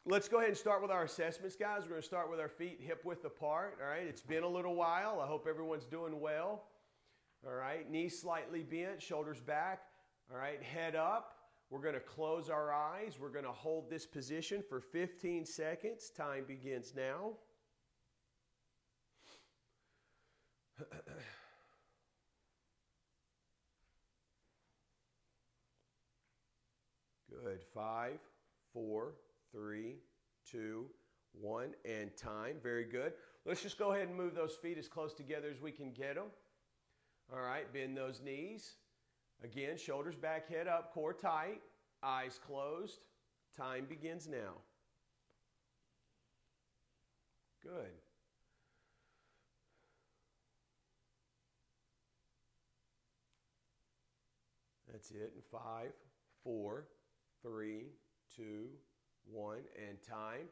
Let's go ahead and start with our assessments, guys. We're going to start with our feet hip width apart. All right, it's been a little while. I hope everyone's doing well. All right, knees slightly bent, shoulders back. All right, head up. We're going to close our eyes. We're going to hold this position for 15 seconds. Time begins now. Good. 5, 4, 3, 2, 1, and time. Very good. Let's just go ahead and move those feet as close together as we can get them. All right, bend those knees. Again, shoulders back, head up, core tight, eyes closed. Time begins now. Good. That's it. In 5, 4, 3, 2, 1, and time.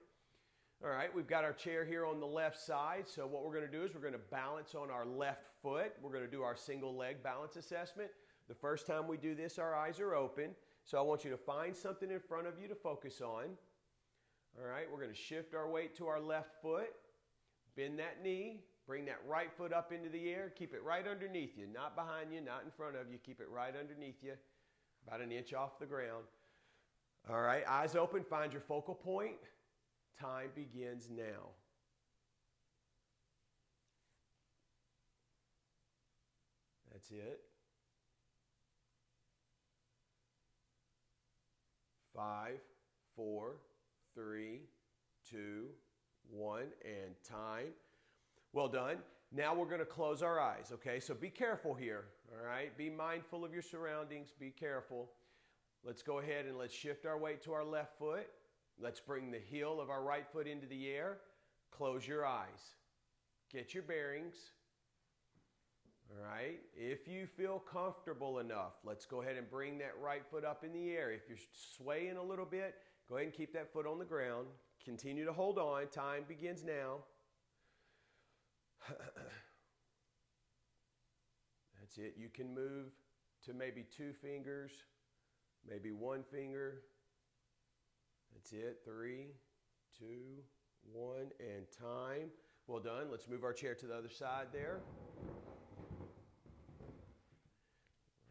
All right, we've got our chair here on the left side. So what we're going to do is we're going to balance on our left foot. We're going to do our single leg balance assessment. The first time we do this, our eyes are open. So I want you to find something in front of you to focus on. All right, we're going to shift our weight to our left foot. Bend that knee. Bring that right foot up into the air. Keep it right underneath you, not behind you, not in front of you. Keep it right underneath you, about an inch off the ground. All right, eyes open. Find your focal point. Time begins now. That's it. 5, 4, 3, 2, 1, and time. Well done. Now we're going to close our eyes, okay? So be careful here, all right? Be mindful of your surroundings. Be careful. Let's go ahead and let's shift our weight to our left foot. Let's bring the heel of our right foot into the air. Close your eyes. Get your bearings. All right. If you feel comfortable enough, let's go ahead and bring that right foot up in the air. If you're swaying a little bit, go ahead and keep that foot on the ground. Continue to hold on. Time begins now. That's it. You can move to maybe 2 fingers, maybe 1 finger. That's it. 3, 2, 1, and time. Well done. Let's move our chair to the other side there.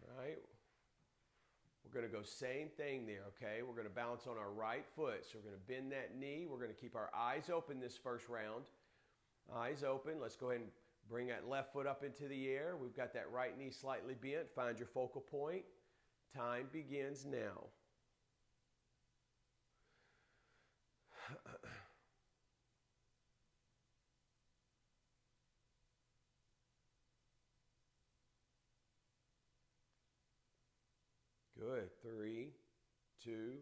All right. We're going to go same thing there, okay? We're going to balance on our right foot. So we're going to bend that knee. We're going to keep our eyes open this first round. Eyes open. Let's go ahead and bring that left foot up into the air. We've got that right knee slightly bent. Find your focal point. Time begins now. Good. 3, 2,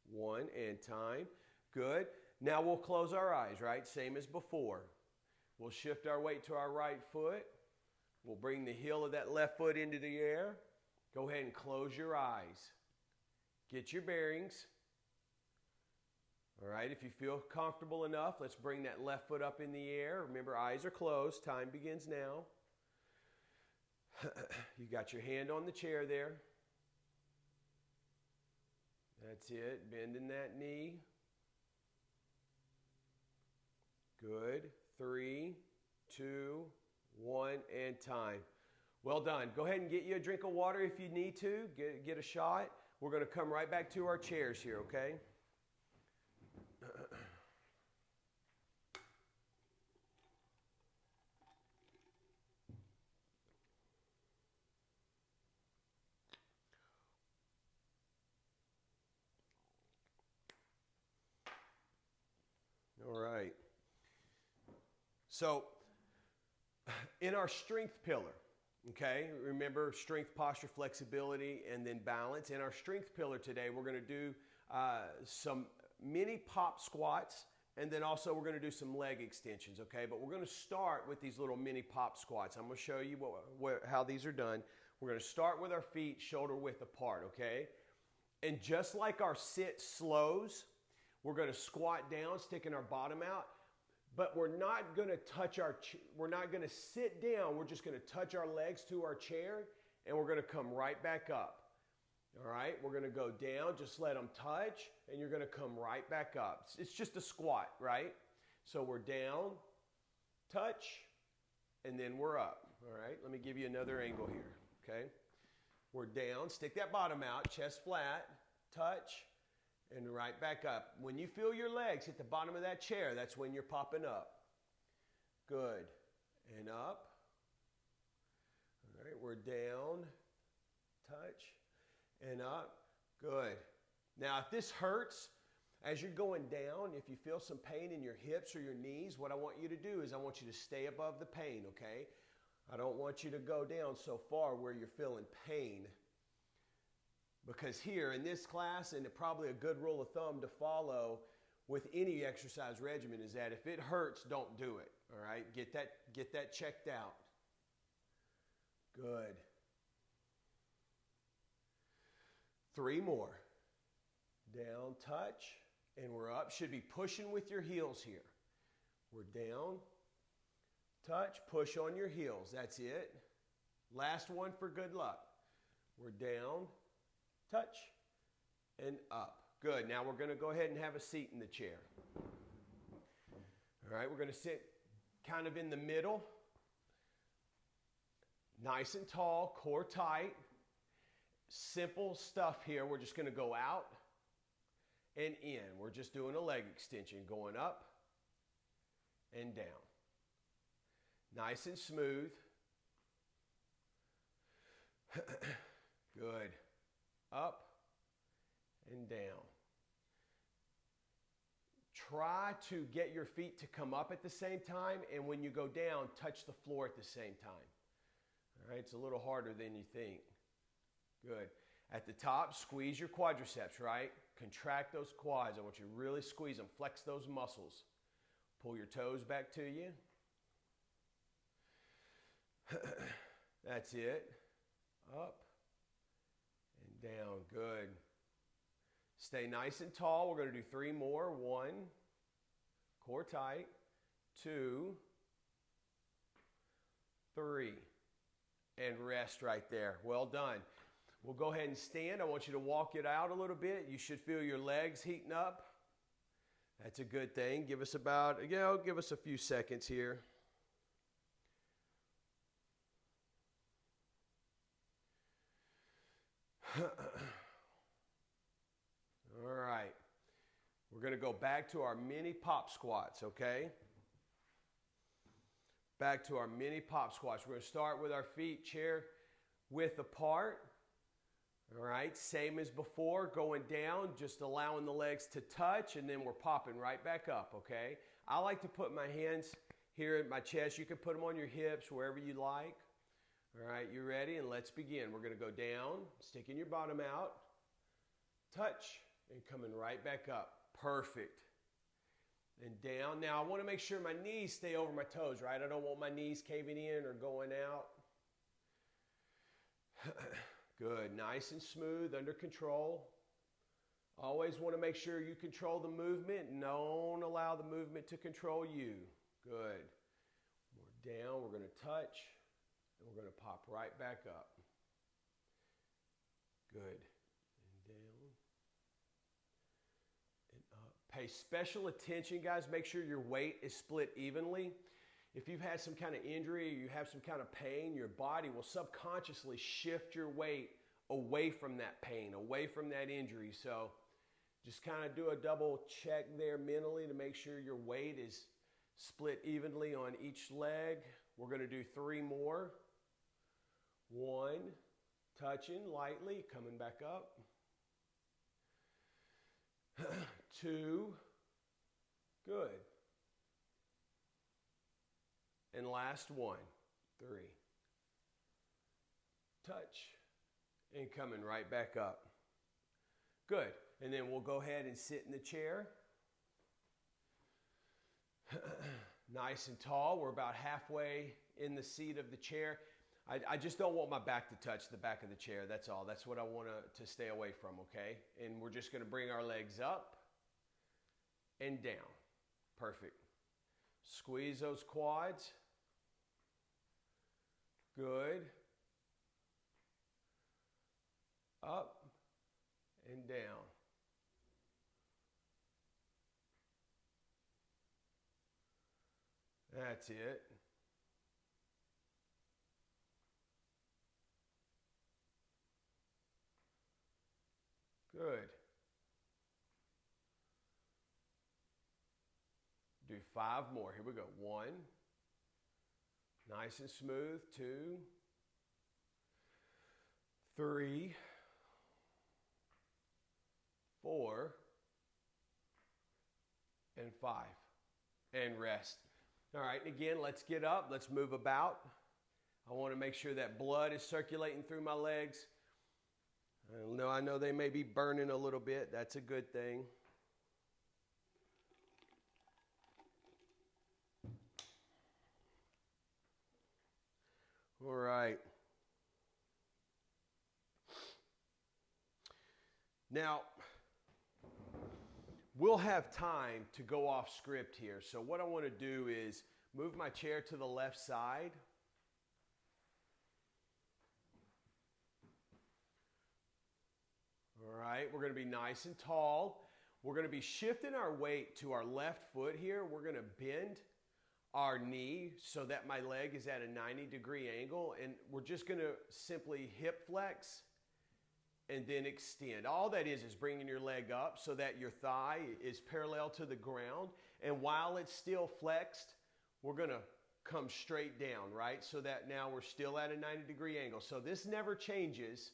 1, and time. Good. Now we'll close our eyes, right? Same as before. We'll shift our weight to our right foot. We'll bring the heel of that left foot into the air. Go ahead and close your eyes. Get your bearings. All right, if you feel comfortable enough, let's bring that left foot up in the air. Remember, eyes are closed. Time begins now. You got your hand on the chair there. That's it. Bending that knee. Good. 3, 2, 1, and time. Well done. Go ahead and get you a drink of water if you need to. Get a shot. We're going to come right back to our chairs here, okay? All right. So, in our strength pillar, okay, remember strength, posture, flexibility, and then balance. In our strength pillar today, we're going to do some mini pop squats, and then also we're going to do some leg extensions, okay? But we're going to start with these little mini pop squats. I'm going to show you how these are done. We're going to start with our feet shoulder width apart, okay? And just like our sit slows, we're going to squat down, sticking our bottom out. But we're not going to touch we're not going to sit down. We're just going to touch our legs to our chair, and we're going to come right back up. All right, we're going to go down, just let them touch, and you're going to come right back up. It's just a squat, right? So we're down, touch, and then we're up. All right, let me give you another angle here, okay? We're down, stick that bottom out, chest flat, touch, and right back up. When you feel your legs hit the bottom of that chair, that's when you're popping up. Good. And up. All right, we're down, touch, and up. Good. Now, if this hurts as you're going down, if you feel some pain in your hips or your knees, what I want you to do is I want you to stay above the pain, okay? I don't want you to go down so far where you're feeling pain. Because here in this class, and probably a good rule of thumb to follow with any exercise regimen is that if it hurts, don't do it. All right? Get that checked out. Good. 3 more. Down, touch, and we're up. Should be pushing with your heels here. We're down, touch, push on your heels. That's it. Last one for good luck. We're down, touch, and up. Good. Now we're going to go ahead and have a seat in the chair. All right, we're going to sit kind of in the middle. Nice and tall, core tight. Simple stuff here. We're just going to go out and in. We're just doing a leg extension, going up and down. Nice and smooth. Good. Up and down. Try to get your feet to come up at the same time, and when you go down, touch the floor at the same time. All right, it's a little harder than you think. Good. At the top, squeeze your quadriceps, right? Contract those quads. I want you to really squeeze them. Flex those muscles. Pull your toes back to you. That's it. Up and down. Good. Stay nice and tall. We're going to do 3 more. 1, core tight. 2, 3. And rest right there. Well done. We'll go ahead and stand. I want you to walk it out a little bit. You should feel your legs heating up. That's a good thing. Give us give us a few seconds here. All right. We're going to go back to our mini pop squats, okay? Back to our mini pop squats. We're going to start with our feet chair width apart. All right, same as before, going down, just allowing the legs to touch, and then we're popping right back up, okay? I like to put my hands here at my chest. You can put them on your hips, wherever you like. All right, you ready? And let's begin. We're going to go down, sticking your bottom out, touch, and coming right back up. Perfect. And down. Now, I want to make sure my knees stay over my toes, right? I don't want my knees caving in or going out. Good. Nice and smooth, under control. Always want to make sure you control the movement. Don't allow the movement to control you. Good. We're down. We're going to touch. And we're going to pop right back up. Good. And down. And up. Pay special attention, guys. Make sure your weight is split evenly. If you've had some kind of injury or you have some kind of pain, your body will subconsciously shift your weight away from that pain, away from that injury. So just kind of do a double check there mentally to make sure your weight is split evenly on each leg. We're going to do 3 more. 1, touching lightly, coming back up. 2, good. And last 1, 3. Touch, and coming right back up. Good. And then we'll go ahead and sit in the chair. Nice and tall. We're about halfway in the seat of the chair. I just don't want my back to touch the back of the chair. That's all. That's what I want to stay away from, okay? And we're just going to bring our legs up and down. Perfect. Squeeze those quads. Good. Up and down. That's it. Good. Do 5 more. Here we go. 1. Nice and smooth. 2. 3. 4. And 5. And rest. All right, and again, let's get up. Let's move about. I want to make sure that blood is circulating through my legs. I know they may be burning a little bit. That's a good thing. All right. Now, we'll have time to go off script here. So what I want to do is move my chair to the left side. All right, we're going to be nice and tall. We're going to be shifting our weight to our left foot here. We're going to bend our knee so that my leg is at a 90-degree angle, and we're just going to simply hip flex and then extend. All that is bringing your leg up so that your thigh is parallel to the ground, and while it's still flexed, we're going to come straight down, right? So that now we're still at a 90-degree angle. So this never changes,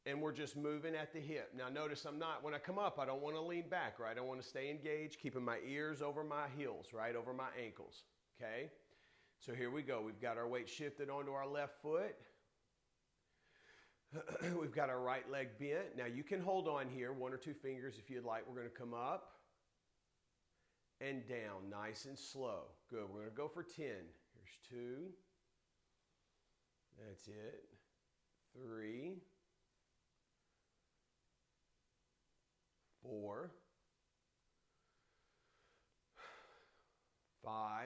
and we're just moving at the hip. Now notice when I come up, I don't want to lean back, right? I want to stay engaged, keeping my ears over my heels, right? Over my ankles, okay? So here we go. We've got our weight shifted onto our left foot. We've got our right leg bent. Now you can hold on here, 1 or 2 fingers if you'd like. We're going to come up and down, nice and slow. Good. We're going to go for 10. Here's 2. That's it. 3. 4. 5.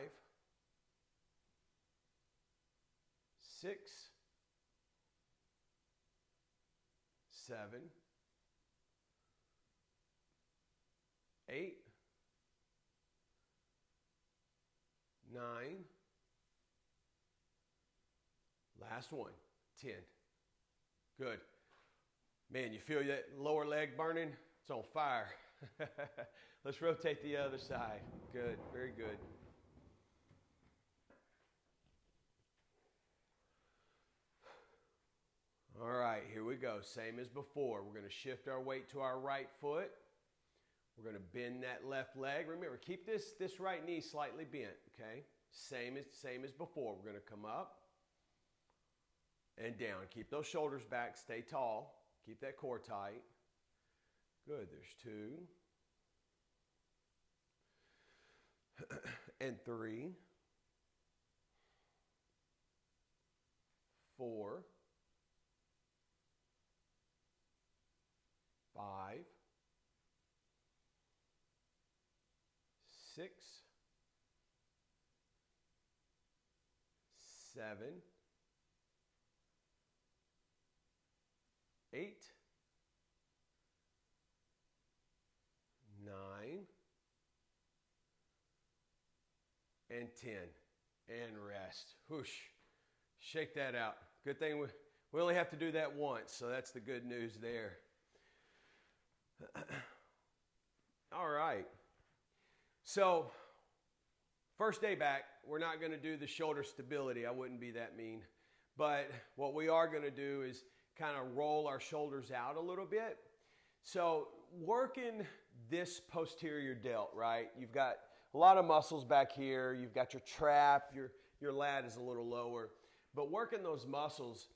6. 7. 8. 9. Last one. 10. Good. Man, you feel that lower leg burning? It's on fire. Let's rotate the other side. Good. Very good. All right, here we go. Same as before. We're going to shift our weight to our right foot. We're going to bend that left leg. Remember, keep this right knee slightly bent, okay? Same as before. We're going to come up and down. Keep those shoulders back. Stay tall. Keep that core tight. Good. There's 2. And 3. 4. 5. 6. 7. 8. 9. And 10. And rest. Whoosh. Shake that out. Good thing we only have to do that once, so that's the good news there. All right. So, first day back, we're not going to do the shoulder stability. I wouldn't be that mean. But what we are going to do is kind of roll our shoulders out a little bit. So, working this posterior delt, right? You've got a lot of muscles back here. You've got your trap. Your lat is a little lower. But working those muscles,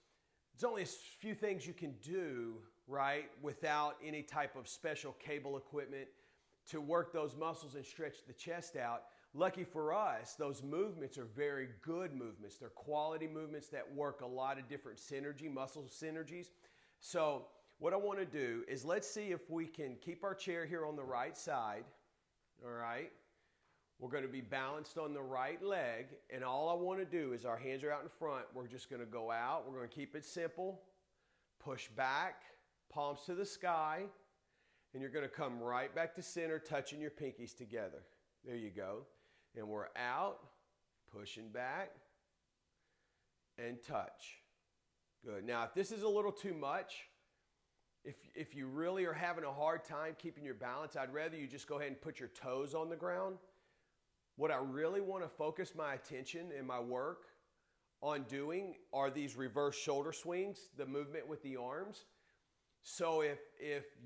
there's only a few things you can do, right, without any type of special cable equipment to work those muscles and stretch the chest out. Lucky for us, those movements are very good movements. They're quality movements that work a lot of different muscle synergies. So what I want to do is let's see if we can keep our chair here on the right side, all right? We're going to be balanced on the right leg, and all I want to do is our hands are out in front. We're just going to go out. We're going to keep it simple. Push back, palms to the sky, and you're going to come right back to center, touching your pinkies together. There you go. And we're out, pushing back, and touch. Good. Now, if this is a little too much, if you really are having a hard time keeping your balance, I'd rather you just go ahead and put your toes on the ground. What I really want to focus my attention and my work on doing are these reverse shoulder swings, the movement with the arms. So if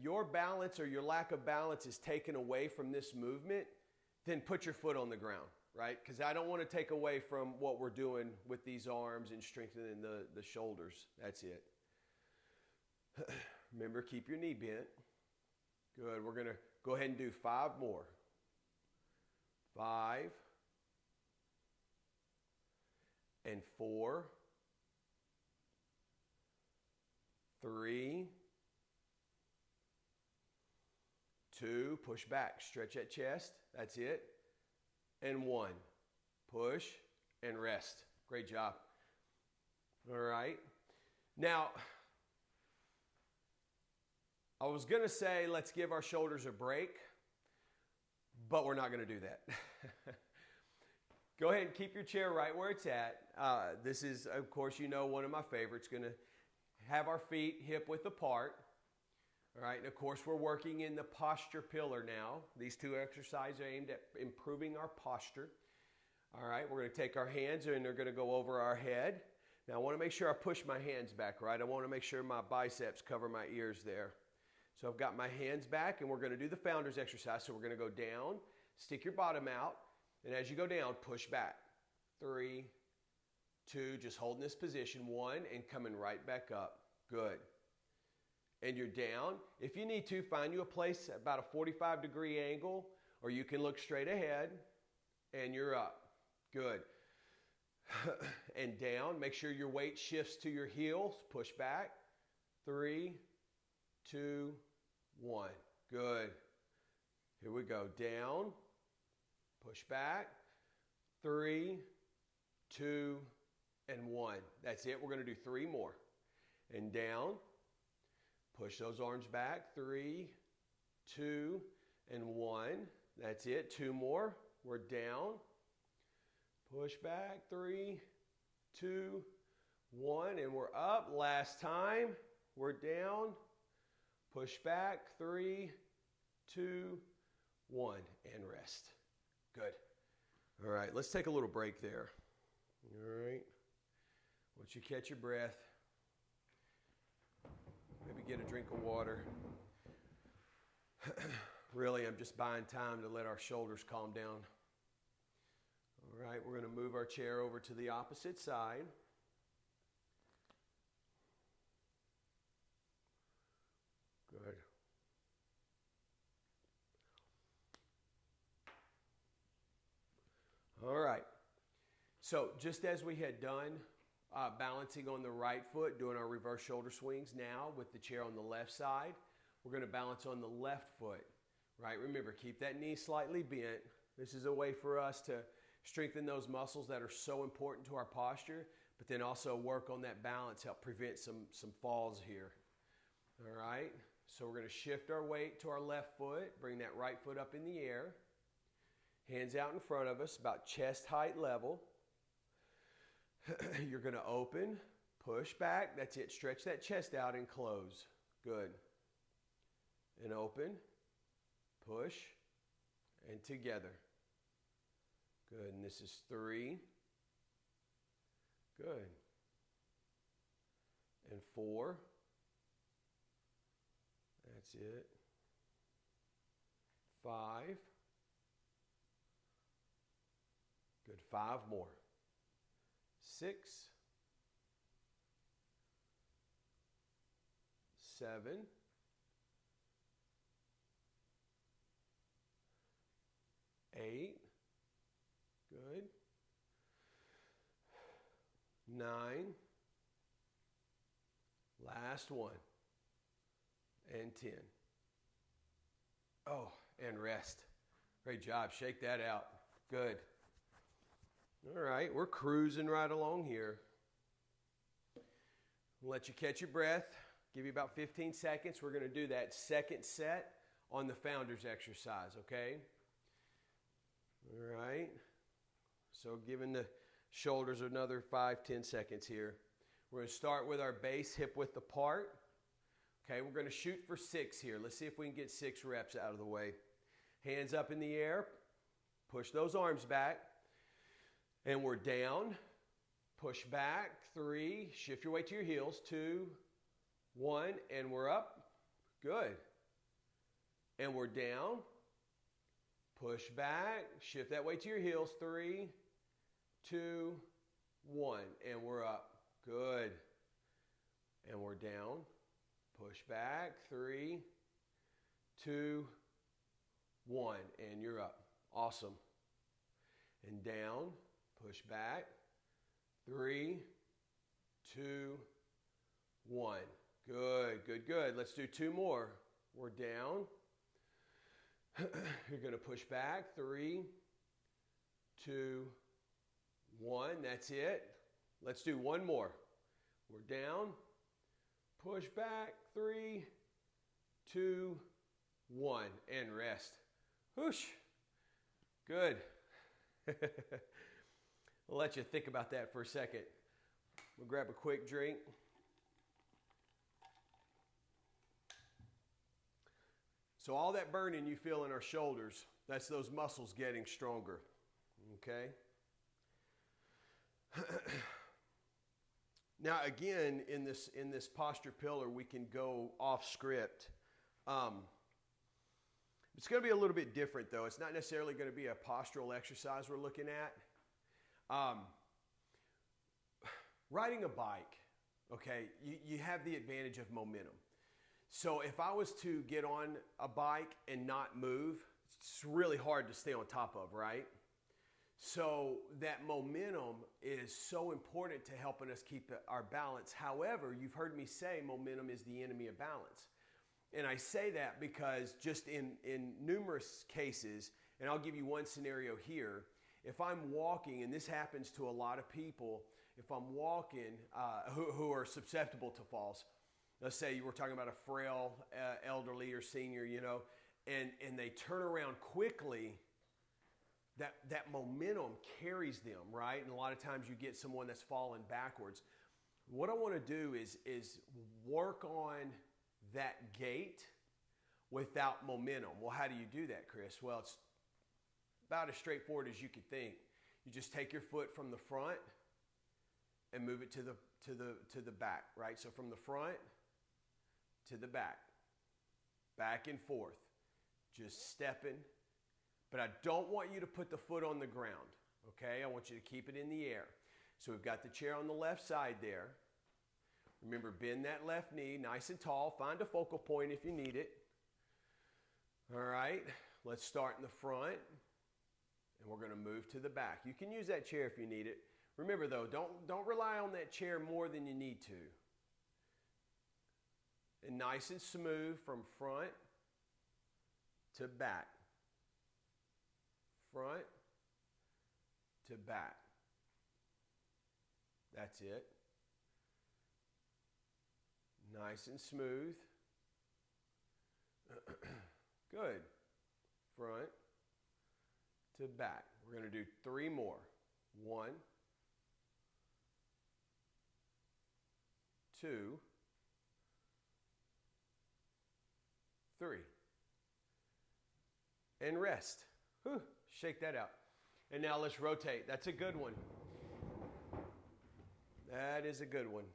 your balance or your lack of balance is taken away from this movement, then put your foot on the ground, right? Because I don't want to take away from what we're doing with these arms and strengthening the shoulders. That's it. Remember, keep your knee bent. Good. We're going to go ahead and do 5 more. 5 and 4, 3, 2, push back, stretch that chest, that's it, and 1, push and rest. Great job. All right. Now, I was going to say let's give our shoulders a break, but we're not going to do that. Go ahead and keep your chair right where it's at. This is, of course, one of my favorites. Going to have our feet hip width apart. All right, and of course, we're working in the posture pillar now. These 2 exercises are aimed at improving our posture. All right, we're going to take our hands and they're going to go over our head. Now, I want to make sure I push my hands back, right? I want to make sure my biceps cover my ears there. So I've got my hands back, and we're going to do the founder's exercise. So we're going to go down, stick your bottom out, and as you go down, push back. 3, 2, just holding this position. 1, and coming right back up. Good. And you're down. If you need to, find you a place at about a 45-degree angle, or you can look straight ahead, and you're up. Good. And down. Make sure your weight shifts to your heels. Push back. 3, 2, 1. Good. Here we go. Down. Push back. 3, 2, and 1. That's it. We're going to do 3 more. And down. Push those arms back. 3, 2, and 1. That's it. 2 more. We're down. Push back. 3, 2, 1. And we're up. Last time. We're down. Push back. 3, 2, 1. And rest. Good. All right. Let's take a little break there. All right. Once you catch your breath, maybe get a drink of water. Really, I'm just buying time to let our shoulders calm down. All right, we're going to move our chair over to the opposite side. Good. All right. So just as we had done, balancing on the right foot, doing our reverse shoulder swings now with the chair on the left side, we're going to balance on the left foot, right? Remember, keep that knee slightly bent. This is a way for us to strengthen those muscles that are so important to our posture, but then also work on that balance, help prevent some falls here. All right? So we're going to shift our weight to our left foot, bring that right foot up in the air. Hands out in front of us, about chest height level. You're going to open, push back. That's it. Stretch that chest out and close. Good. And open, push, and together. Good. And this is 3. Good. And 4. That's it. 5. Good. 5 more. 6. 7. 8. Good. 9. Last one. And 10. Oh, and rest. Great job. Shake that out. Good. All right, we're cruising right along here. We'll let you catch your breath. Give you about 15 seconds. We're going to do that second set on the founder's exercise, okay? All right. So giving the shoulders another 5-10 seconds here. We're going to start with our base hip width apart. Okay, we're going to shoot for 6 here. Let's see if we can get 6 reps out of the way. Hands up in the air. Push those arms back. And we're down. Push back. 3. Shift your weight to your heels. 2, 1, and we're up. Good. And we're down. Push back. Shift that weight to your heels. 3, 2, 1, and we're up. Good. And we're down. Push back. 3, 2, 1, and you're up. Awesome. And down. Push back. 3, 2, 1. Good, good, good. Let's do 2 more. We're down. You're going to push back. 3, 2, 1. That's it. Let's do 1 more. We're down. Push back. 3, 2, 1. And rest. Whoosh. Good. I'll let you think about that for a second. We'll grab a quick drink. So all that burning you feel in our shoulders, that's those muscles getting stronger, okay? Now again, in this posture pillar, we can go off script. It's going to be a little bit different though. It's not necessarily going to be a postural exercise we're looking at. Riding a bike, okay, you have the advantage of momentum. So if I was to get on a bike and not move, it's really hard to stay on top of, right? So that momentum is so important to helping us keep our balance. However, you've heard me say momentum is the enemy of balance. And I say that because just in numerous cases, and I'll give you one scenario here, if I'm walking, and this happens to a lot of people, if I'm walking who are susceptible to falls, let's say we're talking about a frail elderly or senior, you know, and they turn around quickly, that momentum carries them, right? And a lot of times you get someone that's falling backwards. What I want to do is work on that gait without momentum. Well, how do you do that, Chris? Well, it's about as straightforward as you could think. You just take your foot from the front and move it to the back, right? So from the front to the back, back and forth, just stepping. But I don't want you to put the foot on the ground, okay? I want you to keep it in the air. So we've got the chair on the left side there. Remember, bend that left knee nice and tall. Find a focal point if you need it. All right, let's start in the front, and we're going to move to the back. You can use that chair if you need it. Remember, though, don't rely on that chair more than you need to. And nice and smooth from front to back. Front to back. That's it. Nice and smooth. Good. Front to back. We're going to do 3 more. 1, 2, 3. And rest. Whew, shake that out. And now let's rotate. That's a good one. That is a good one.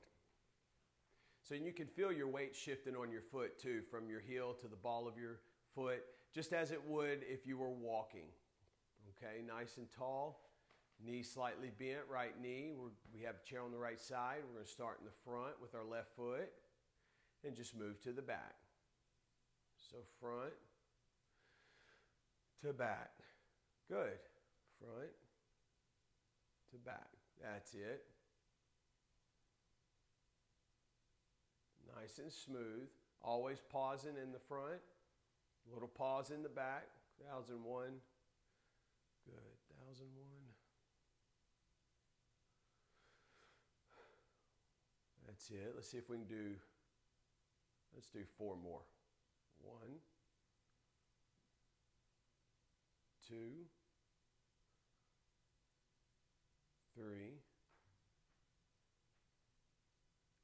So you can feel your weight shifting on your foot too, from your heel to the ball of your foot, just as it would if you were walking. Okay, nice and tall. Knee slightly bent, right knee. We have the chair on the right side. We're going to start in the front with our left foot and just move to the back. So front to back. Good. Front to back. That's it. Nice and smooth. Always pausing in the front. A little pause in the back. 1001. Good. 1001. That's it. Let's see if we can do Let's do 4 more. 1, 2, 3,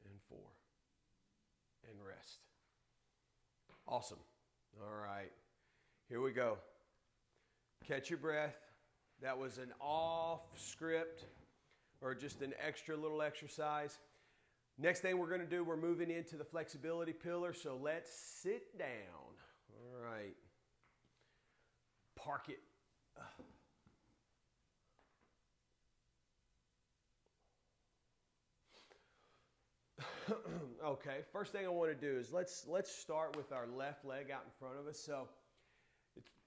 and 4. And rest. Awesome. All right. Here we go. Catch your breath. That was an off script or just an extra little exercise. Next thing we're going to do, we're moving into the flexibility pillar. So let's sit down. All right. Park it. Okay, first thing I want to do is let's start with our left leg out in front of us. So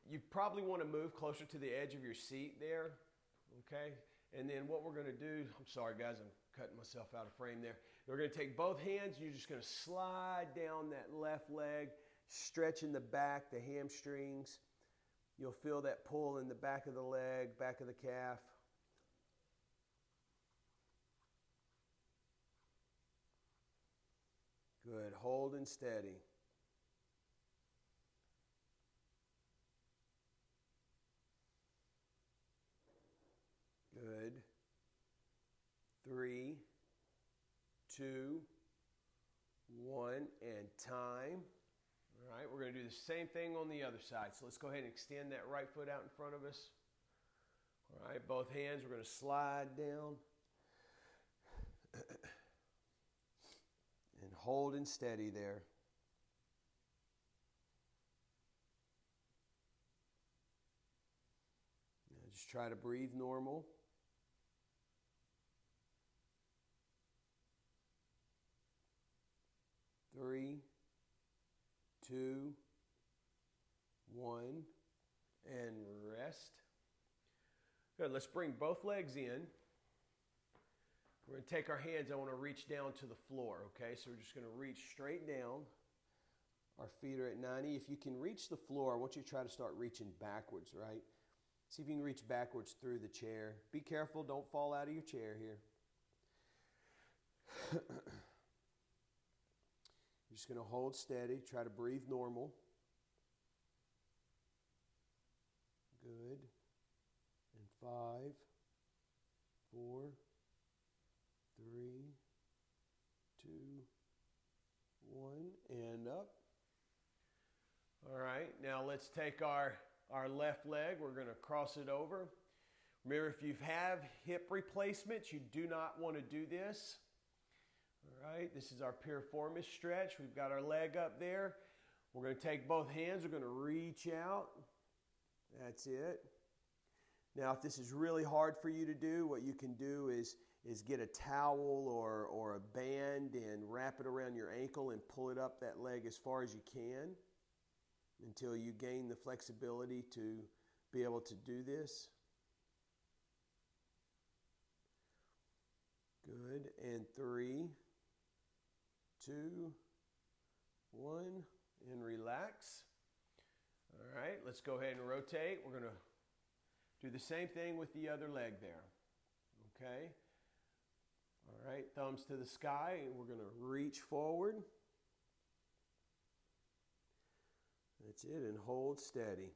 you probably want to move closer to the edge of your seat there, okay? And then what we're going to do, I'm sorry guys, I'm cutting myself out of frame there. We're going to take both hands, and you're just going to slide down that left leg, stretching the back, the hamstrings. You'll feel that pull in the back of the leg, back of the calf. Good, hold and steady. Good. 3, 2, 1, and time. All right, we're going to do the same thing on the other side. So let's go ahead and extend that right foot out in front of us. All right, both hands, we're going to slide down. And hold and steady there. Now just try to breathe normal. Three, 2, 1, and rest. Good, let's bring both legs in. We're going to take our hands, I want to reach down to the floor, okay? So we're just going to reach straight down. Our feet are at 90. If you can reach the floor, I want you to try to start reaching backwards, right? See if you can reach backwards through the chair. Be careful, don't fall out of your chair here. You're just going to hold steady, try to breathe normal. Good. And 5, 4, 3, 2, 1, and up. All right, now let's take our left leg. We're going to cross it over. Remember, if you have hip replacements, you do not want to do this. All right, this is our piriformis stretch. We've got our leg up there. We're going to take both hands. We're going to reach out. That's it. Now, if this is really hard for you to do, what you can do is get a towel or a band and wrap it around your ankle and pull it up that leg as far as you can until you gain the flexibility to be able to do this. Good. And 3, 2, 1, and relax. All right, let's go ahead and rotate. We're going to do the same thing with the other leg there. Okay. All right, thumbs to the sky, and we're going to reach forward. That's it, and hold steady.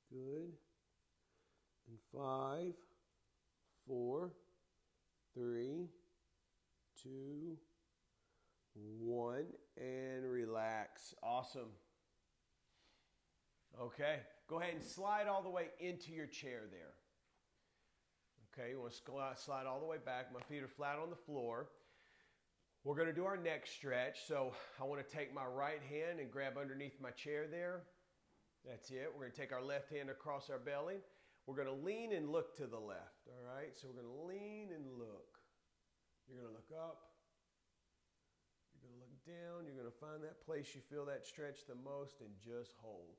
Good. And 5, 4, 3, 2, 1, and relax. Awesome. Okay, go ahead and slide all the way into your chair there. Okay, you want to slide all the way back. My feet are flat on the floor. We're going to do our neck stretch. So I want to take my right hand and grab underneath my chair there. That's it. We're going to take our left hand across our belly. We're going to lean and look to the left. All right, so we're going to lean and look. You're going to look up. You're going to look down. You're going to find that place you feel that stretch the most and just hold.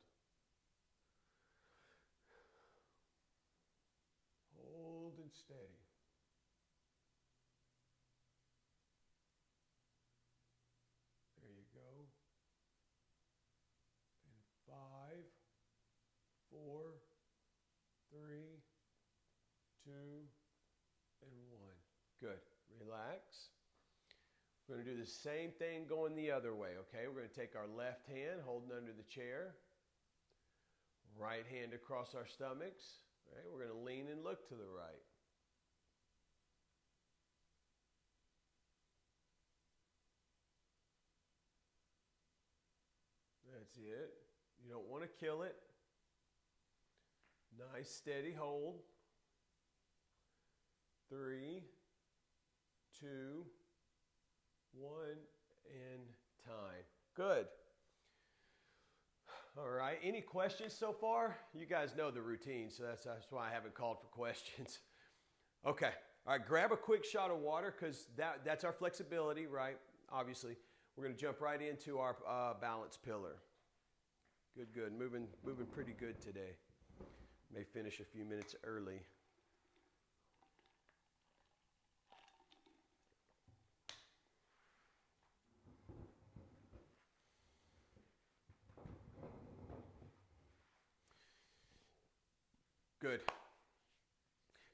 Hold and steady. There you go. And 5, 4, 3, 2, and 1. We're going to do the same thing going the other way, okay? We're going to take our left hand, holding under the chair. Right hand across our stomachs. All right, we're going to lean and look to the right. That's it. You don't want to kill it. Nice, steady hold. 3, 2, 1, and time. Good. All right. Any questions so far? You guys know the routine, so that's why I haven't called for questions. Okay. All right. Grab a quick shot of water because that's our flexibility, right? Obviously. We're going to jump right into our balance pillar. Good, good. Moving pretty good today. May finish a few minutes early. Good.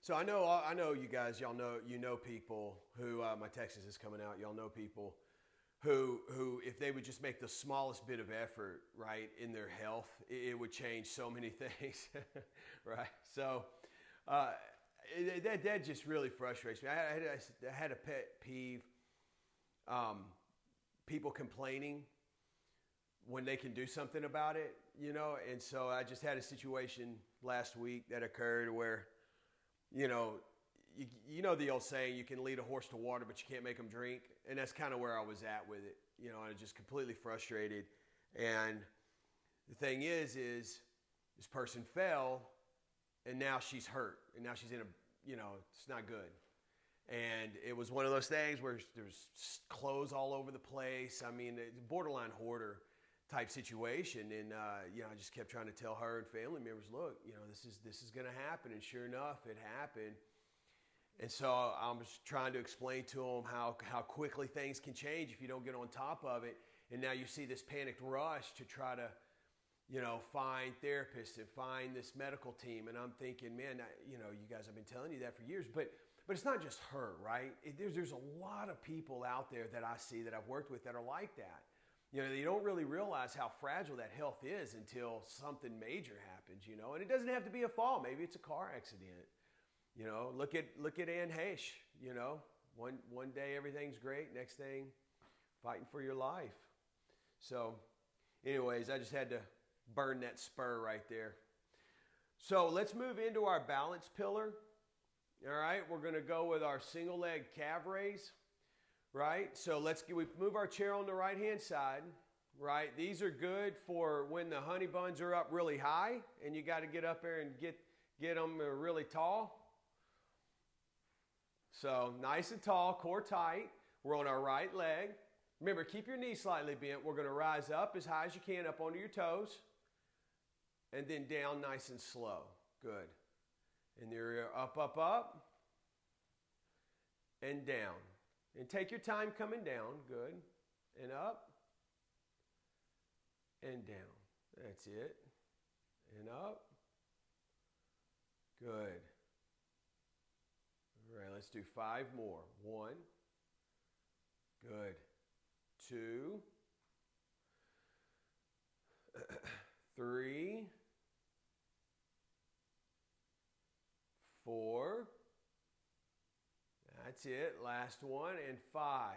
So I know you guys, y'all know people who, my Texas is coming out, y'all know people who if they would just make the smallest bit of effort, right, in their health, it would change so many things, right? So that just really frustrates me. I had a pet peeve, people complaining when they can do something about it, you know, and so I just had a situation last week that occurred where, you know the old saying, you can lead a horse to water, but you can't make him drink. And that's kind of where I was at with it. You know, I was just completely frustrated. And the thing is this person fell and now she's hurt. And now she's in it's not good. And it was one of those things where there's clothes all over the place. I mean, it's borderline hoarder type situation. And, I just kept trying to tell her and family members, look, this is going to happen. And sure enough, it happened. And so I was trying to explain to them how quickly things can change if you don't get on top of it. And now you see this panicked rush to try to, find therapists and find this medical team. And I'm thinking, man, you guys have been telling you that for years. But it's not just her, right? There's a lot of people out there that I see that I've worked with that are like that. They don't really realize how fragile that health is until something major happens, And it doesn't have to be a fall. Maybe it's a car accident. Look at Anne Heche, one day everything's great, next thing, fighting for your life. So anyways, I just had to burn that spur right there. So let's move into our balance pillar. All right, we're going to go with our single leg calf raise, right? So we move our chair on the right hand side, right? These are good for when the honey buns are up really high and you got to get up there and get them really tall. So nice and tall, core tight. We're on our right leg. Remember, keep your knees slightly bent. We're going to rise up as high as you can, up onto your toes. And then down nice and slow. Good. And there, up. And down. And take your time coming down. Good. And up. And down. That's it. And up. Good. All right, let's do 5 more. 1. Good. 2. 3. 4. That's it. Last one. And 5.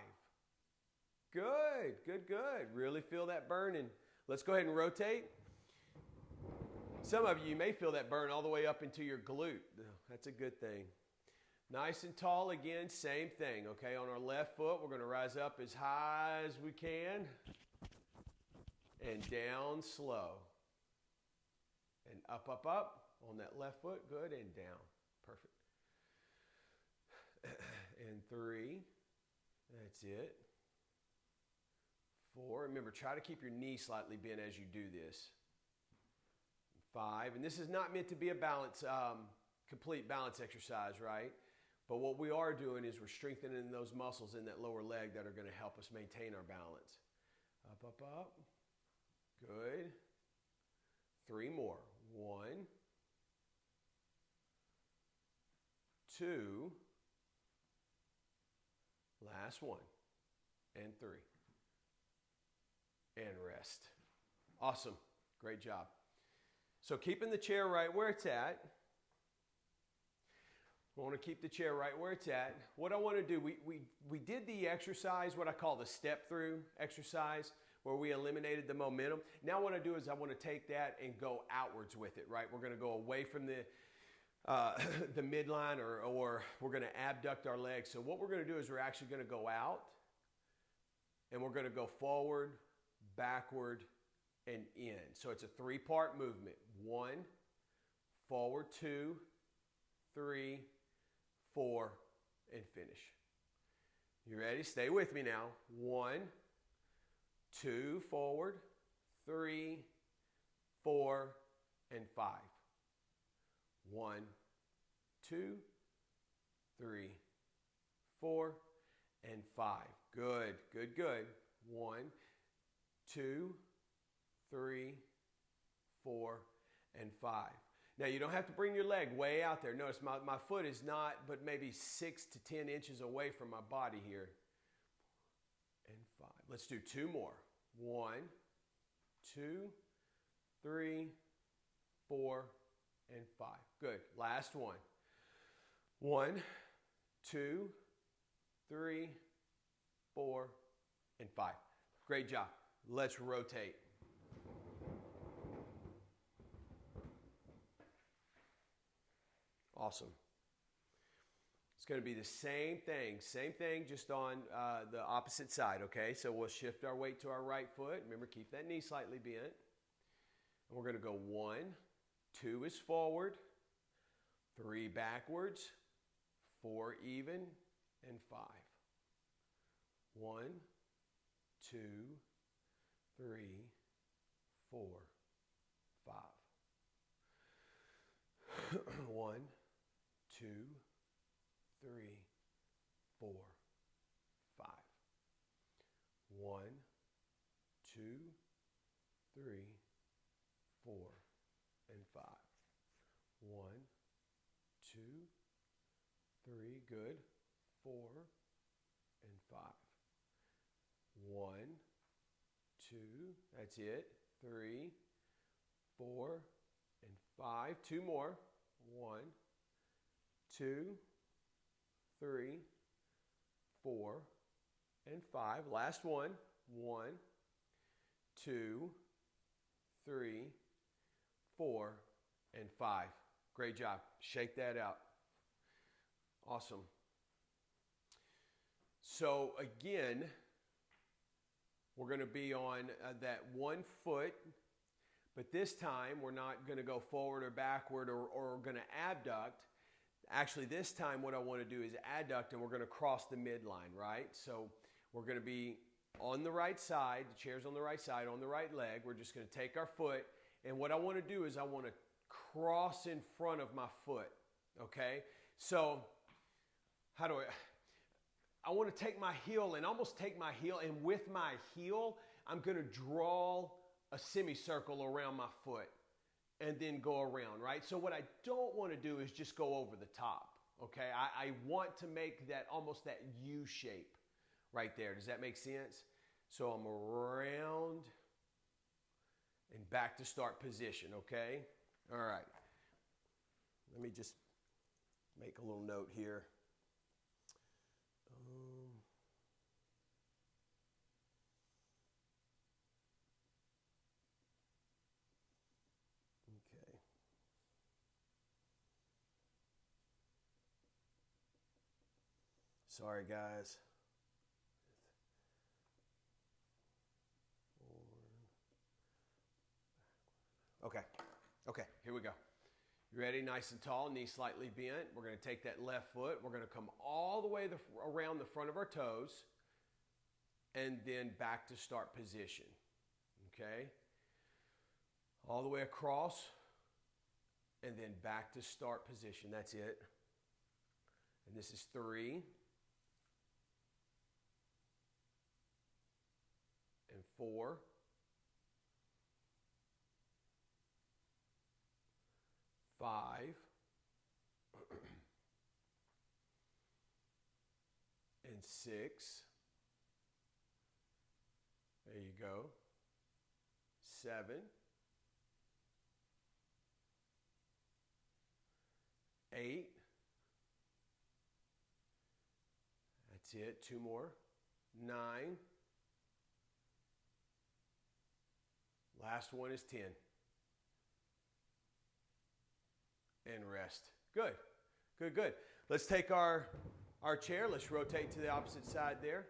Good. Really feel that burning. Let's go ahead and rotate. Some of you may feel that burn all the way up into your glute. That's a good thing. Nice and tall again, same thing, okay? On our left foot, we're going to rise up as high as we can and down slow. And up on that left foot, good, and down. Perfect. And 3, that's it. 4, remember, try to keep your knee slightly bent as you do this. 5, and this is not meant to be a complete balance exercise, right? But what we are doing is we're strengthening those muscles in that lower leg that are going to help us maintain our balance. Up. Good. 3 more. 1. 2. Last one. and 3. And rest. Awesome. Great job. So keeping the chair right where it's at. I want to keep the chair right where it's at. What I want to do, we did the exercise, what I call the step through exercise, where we eliminated the momentum. Now what I do is I want to take that and go outwards with it, right? We're going to go away from the midline or we're going to abduct our legs. So what we're going to do is we're actually going to go out and we're going to go forward, backward, and in. So it's a 3-part movement. 1, forward, 2, 3, 4, and finish. You ready? Stay with me now. 1, 2, forward, 3, 4, and 5. 1, 2, 3, 4, and 5. Good, good, good. 1, 2, 3, 4, and 5. Now you don't have to bring your leg way out there. Notice my foot is not but maybe 6 to 10 inches away from my body here. And 5. Let's do 2 more. 1, 2, 3, 4, and 5. Good. Last one. 1, 2, 3, 4, and 5. Great job. Let's rotate. Awesome. It's going to be the same thing, just on the opposite side, okay? So we'll shift our weight to our right foot. Remember, keep that knee slightly bent. And we're going to go 1, 2 is forward, 3 backwards, 4 even, and 5. 1, 2, 3, 4, 5. 1, 2, 3, 4, 5. 1, 2, 3, 4, and 5. 1, 2, 3, good. 4 and 5. 1, 2, that's it. 3, 4, and 5. 2 more. 1, 2, 3, 4, and 5. Last one. 1, 2, 3, 4, and 5. Great job. Shake that out. Awesome. So again, we're going to be on that 1 foot, but this time we're not going to go forward or backward or going to abduct. Actually, this time what I want to do is adduct, and we're going to cross the midline, right? So we're going to be on the right side, the chair's on the right side, on the right leg. We're just going to take our foot, and what I want to do is I want to cross in front of my foot, okay? So how do I want to take my heel and almost take my heel, and with my heel, I'm going to draw a semicircle around my foot and then go around, right? So what I don't want to do is just go over the top, okay? I want to make that almost that U shape right there. Does that make sense? So I'm around and back to start position, okay? All right. Let me just make a little note here. Okay. Sorry, guys. Okay, here we go. You ready? Nice and tall, knee slightly bent. We're going to take that left foot. We're going to come all the way around the front of our toes and then back to start position. Okay? All the way across and then back to start position. That's it. And this is 3 and 4. 5 and 6 There you go. 7. 8. That's it. 2 more. 9. Last one is 10. And rest. Good. Good, good. Let's take our chair. Let's rotate to the opposite side there.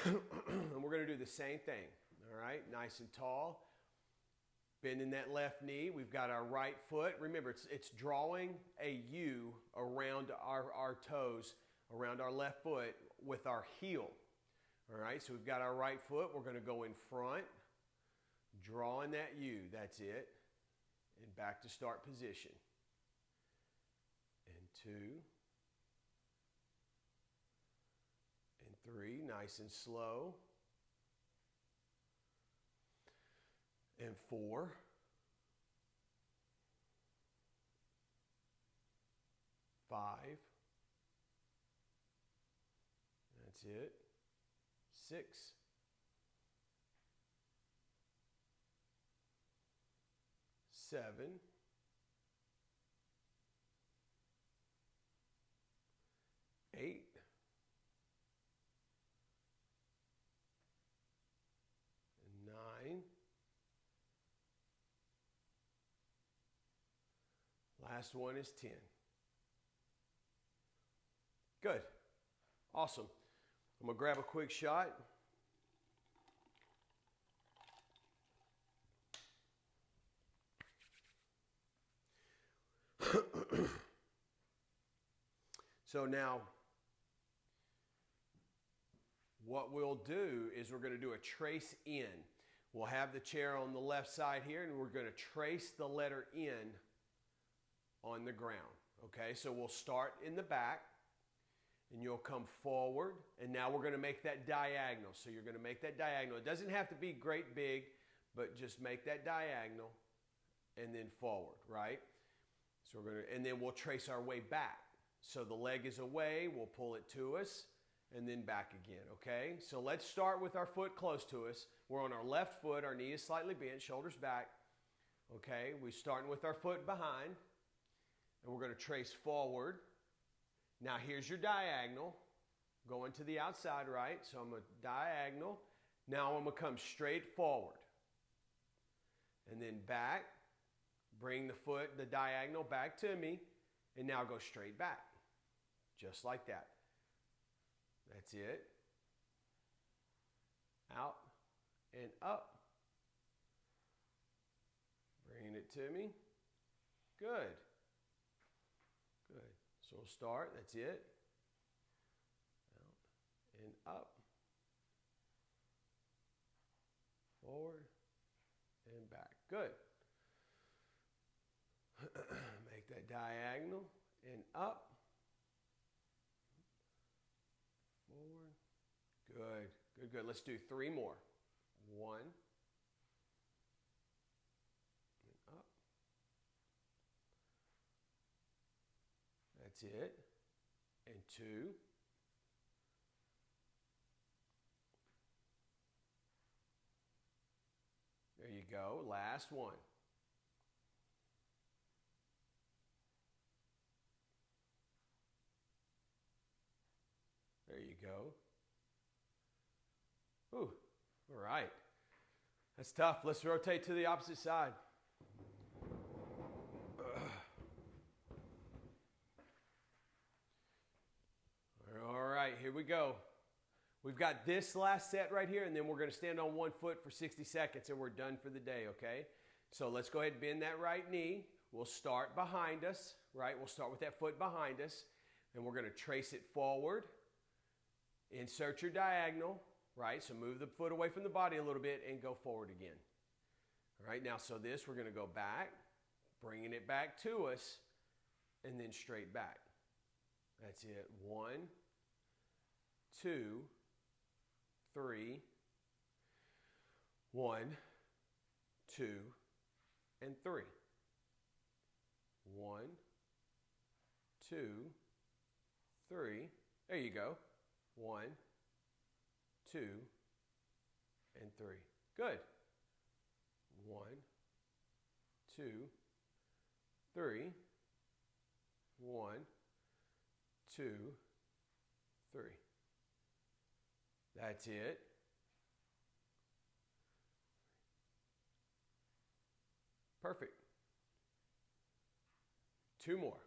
And we're going to do the same thing. All right, nice and tall. Bending that left knee. We've got our right foot. Remember, it's drawing a U around our toes, around our left foot with our heel. All right, so we've got our right foot. We're going to go in front, drawing that U. That's it. And back to start position. And 2. And 3, nice and slow. And 4. Five. That's it. 6. 7. 8. 9. Last one is 10. Good. Awesome. I'm going to grab a quick shot. So now, what we'll do is we're going to do a trace in. We'll have the chair on the left side here, and we're going to trace the letter N on the ground. Okay, so we'll start in the back, and you'll come forward, and now we're going to make that diagonal. So you're going to make that diagonal. It doesn't have to be great big, but just make that diagonal, and then forward, right? So we're going to, and then we'll trace our way back. So the leg is away, we'll pull it to us, and then back again, okay? So let's start with our foot close to us. We're on our left foot, our knee is slightly bent, shoulders back, okay? We're starting with our foot behind, and we're going to trace forward. Now here's your diagonal, going to the outside, right? So I'm going to diagonal. Now I'm going to come straight forward, and then back, bring the foot, the diagonal back to me, and now go straight back. Just like that. That's it. Out and up. Bringing it to me. Good. Good. So we'll start. That's it. Out and up. Forward and back. Good. Make that diagonal and up. Good, good, good. Let's do 3 more. 1, and up. That's it. And 2. There you go. Last one. There you go. Ooh, all right. That's tough. Let's rotate to the opposite side. All right, here we go. We've got this last set right here, and then we're going to stand on one foot for 60 seconds, and we're done for the day, okay? So let's go ahead and bend that right knee. We'll start behind us, right? We'll start with that foot behind us, and we're going to trace it forward. Insert your diagonal. Right, so move the foot away from the body a little bit and go forward again. All right, now so this, we're going to go back, bringing it back to us, and then straight back. That's it. 1, 2, 3. 1, 2, and 3. 1, 2, 3. There you go. 1, 2, and 3. Good. 1, 2, 3. 1, 2, 3. That's it. Perfect. 2 more.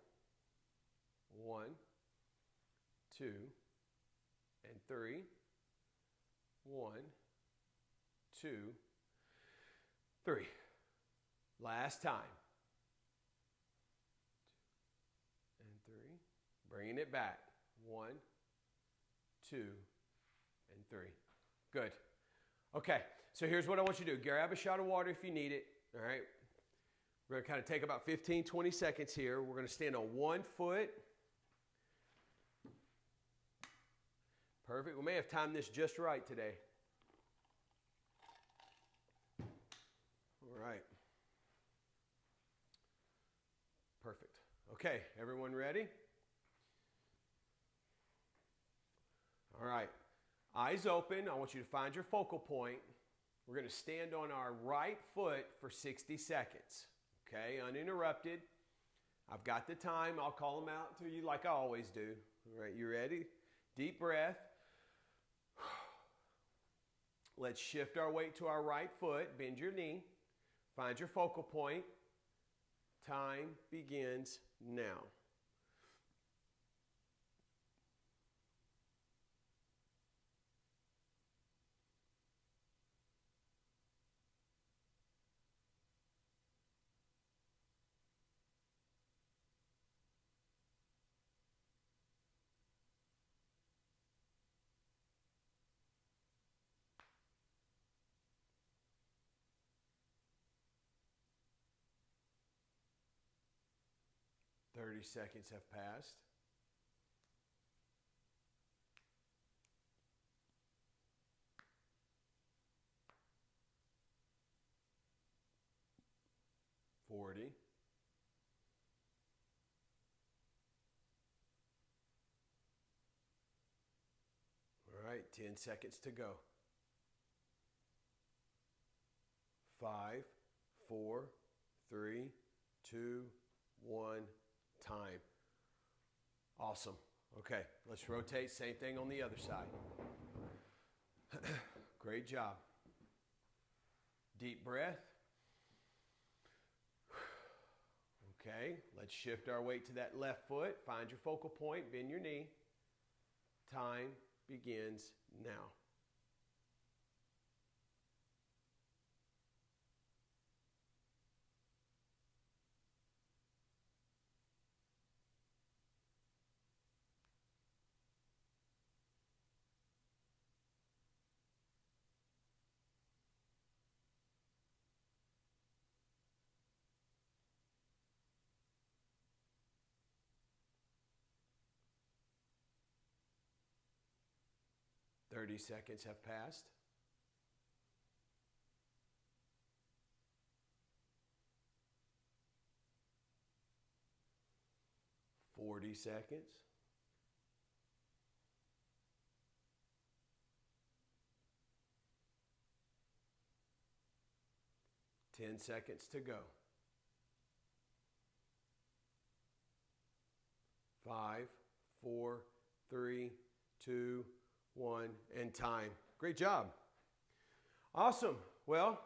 1, 2, and 3. 1, 2, 3. Last time. 2 and 3. Bringing it back. 1, 2, and 3. Good. Okay, so here's what I want you to do. Grab a shot of water if you need it. All right. We're going to kind of take about 15, 20 seconds here. We're going to stand on one foot. Perfect. We may have timed this just right today. All right. Perfect. Okay, everyone ready? All right. Eyes open. I want you to find your focal point. We're going to stand on our right foot for 60 seconds. Okay, uninterrupted. I've got the time. I'll call them out to you like I always do. All right, you ready? Deep breath. Let's shift our weight to our right foot. Bend your knee. Find your focal point. Time begins now. Thirty seconds have passed. $40. All right, 10 seconds to go. 5, 4, 3, 2, 1. Time. Awesome. Okay, let's rotate. Same thing on the other side. Great job. Deep breath. Okay, let's shift our weight to that left foot. Find your focal point. Bend your knee. Time begins now. Thirty seconds have passed. $40 seconds. 10 seconds to go. 5, 4, 3, 2, 1, and time. Great job. Awesome. Well,